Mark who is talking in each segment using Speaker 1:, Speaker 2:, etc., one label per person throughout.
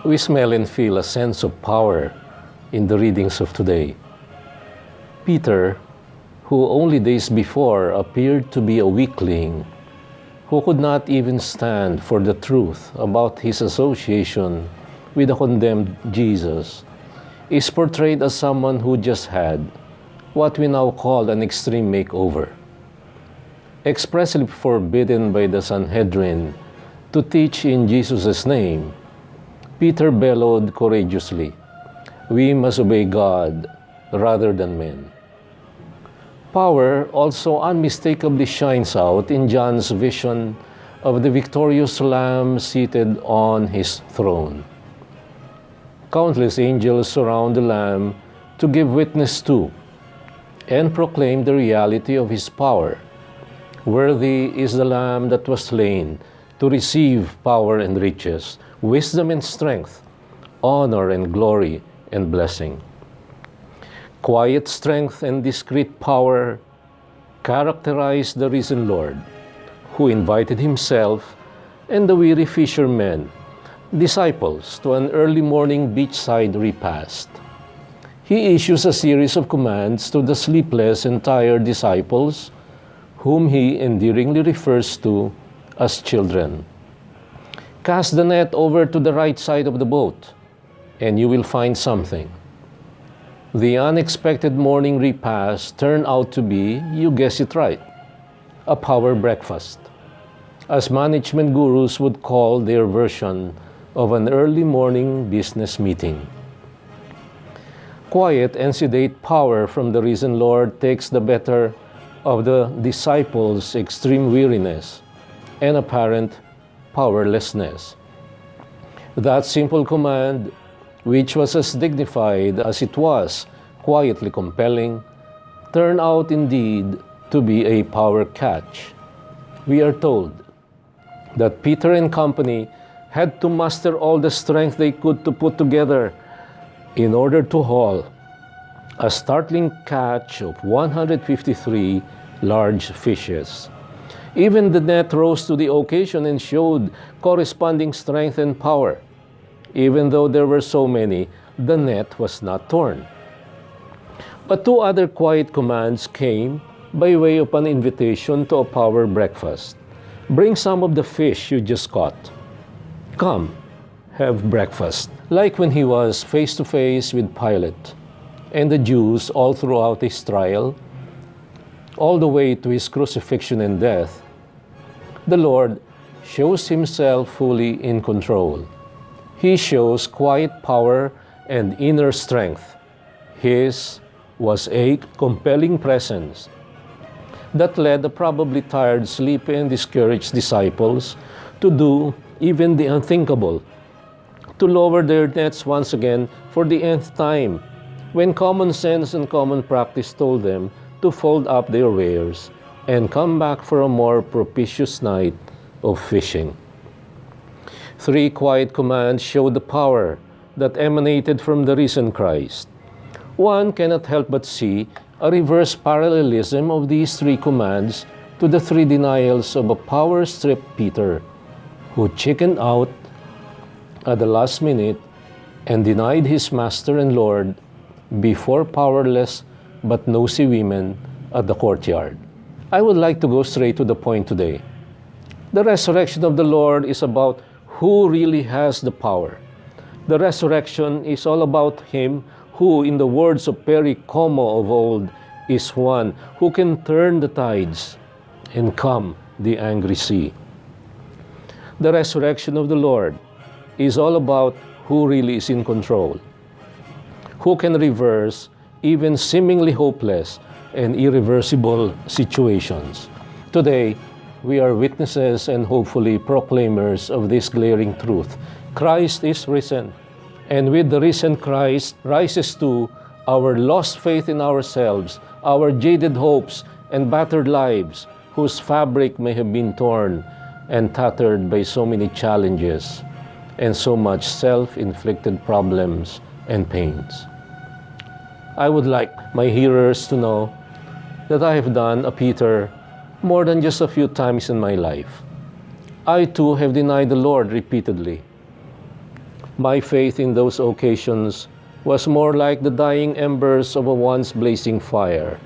Speaker 1: We smell and feel a sense of power in the readings of today. Peter, who only days before appeared to be a weakling, who could not even stand for the truth about his association with the condemned Jesus, is portrayed as someone who just had what we now call an extreme makeover. Expressly forbidden by the Sanhedrin to teach in Jesus' name, Peter bellowed courageously, "We must obey God rather than men." Power also unmistakably shines out in John's vision of the victorious Lamb seated on his throne. Countless angels surround the Lamb to give witness to and proclaim the reality of his power. Worthy is the Lamb that was slain to receive power and riches, wisdom and strength, honor and glory and blessing. Quiet strength and discreet power characterize the risen Lord, who invited himself and the weary fishermen, disciples, to an early morning beachside repast. He issues a series of commands to the sleepless and tired disciples, whom he endearingly refers to as children. Cast the net over to the right side of the boat, and you will find something. The unexpected morning repast turned out to be, you guessed it right, a power breakfast, as management gurus would call their version of an early morning business meeting. Quiet and sedate power from the risen Lord takes the better of the disciples' extreme weariness and apparent powerlessness. That simple command, which was as dignified as it was quietly compelling, turned out indeed to be a power catch. We are told that Peter and company had to muster all the strength they could to put together in order to haul a startling catch of 153 large fishes. Even the net rose to the occasion and showed corresponding strength and power. Even though there were so many, the net was not torn. But two other quiet commands came by way of an invitation to a power breakfast. Bring some of the fish you just caught. Come, have breakfast. Like when he was face to face with Pilate and the Jews all throughout his trial, all the way to his crucifixion and death, the Lord shows himself fully in control. He shows quiet power and inner strength. His was a compelling presence that led the probably tired, sleepy, and discouraged disciples to do even the unthinkable, to lower their nets once again for the nth time, when common sense and common practice told them to fold up their wares and come back for a more propitious night of fishing. Three quiet commands showed the power that emanated from the risen Christ. One cannot help but see a reverse parallelism of these three commands to the three denials of a power-stripped Peter, who chickened out at the last minute and denied his master and Lord before powerless but nosy women at the courtyard. I would like to go straight to the point today. The resurrection of the Lord is about who really has the power. The resurrection is all about him who, in the words of Perry Como of old, is one who can turn the tides and calm the angry sea. The resurrection of the Lord is all about who really is in control, who can reverse even seemingly hopeless and irreversible situations. Today, we are witnesses and hopefully proclaimers of this glaring truth. Christ is risen, and with the risen Christ rises too our lost faith in ourselves, our jaded hopes and battered lives, whose fabric may have been torn and tattered by so many challenges and so much self-inflicted problems and pains. I would like my hearers to know that I have done a Peter more than just a few times in my life. I too have denied the Lord repeatedly. My faith in those occasions was more like the dying embers of a once blazing fire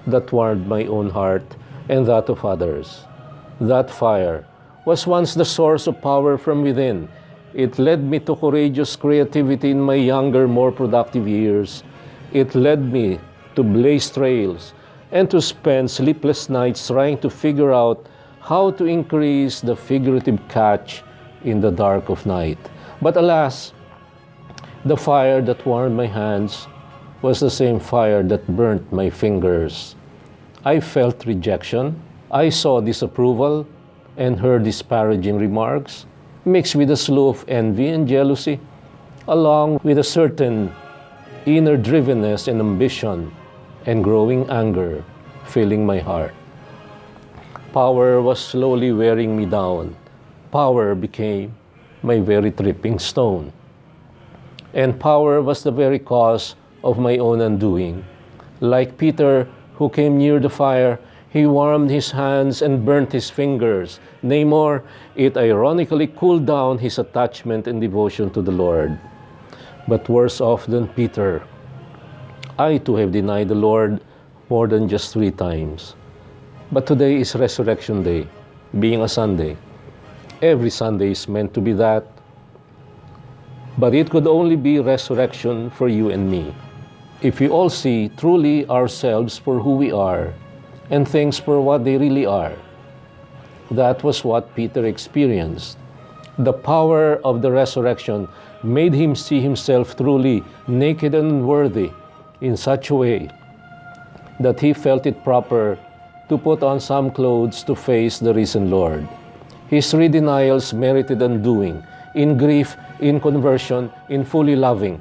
Speaker 1: that warmed my own heart and that of others. That fire was once the source of power from within. It led me to courageous creativity in my younger, more productive years. It led me to blaze trails and to spend sleepless nights trying to figure out how to increase the figurative catch in the dark of night. But alas, the fire that warmed my hands was the same fire that burnt my fingers. I felt rejection. I saw disapproval and heard disparaging remarks, mixed with a slew of envy and jealousy, along with a certain inner drivenness and ambition and growing anger filling my heart. Power was slowly wearing me down. Power became my very tripping stone. And power was the very cause of my own undoing. Like Peter, who came near the fire, he warmed his hands and burnt his fingers. Nay more, it ironically cooled down his attachment and devotion to the Lord. But worse off than Peter, I too have denied the Lord more than just 3 times. But today is Resurrection Day, being a Sunday. Every Sunday is meant to be that. But it could only be resurrection for you and me if we all see truly ourselves for who we are and things for what they really are. That was what Peter experienced. The power of the resurrection made him see himself truly naked and unworthy in such a way that he felt it proper to put on some clothes to face the risen Lord. His 3 denials merited undoing, in grief, in conversion, in fully loving.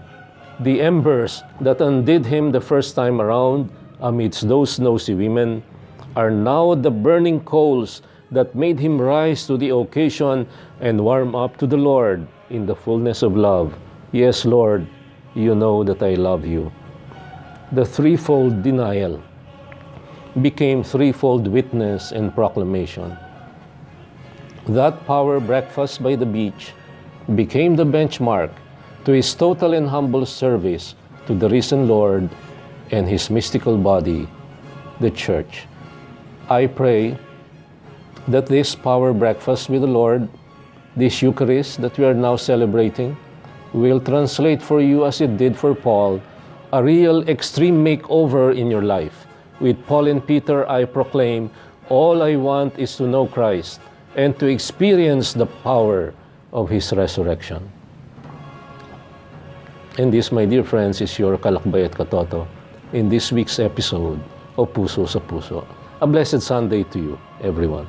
Speaker 1: The embers that undid him the first time around amidst those nosy women are now the burning coals that made him rise to the occasion and warm up to the Lord in the fullness of love. Yes, Lord, you know that I love you. The threefold denial became threefold witness and proclamation. That power breakfast by the beach became the benchmark to his total and humble service to the risen Lord and his mystical body, the Church. I pray that this power breakfast with the Lord, this Eucharist that we are now celebrating, will translate for you as it did for Paul, a real extreme makeover in your life. With Paul and Peter, I proclaim, all I want is to know Christ and to experience the power of His resurrection. And this, my dear friends, is your Kalakbay at Katoto in this week's episode of Puso sa Puso. A blessed Sunday to you, everyone.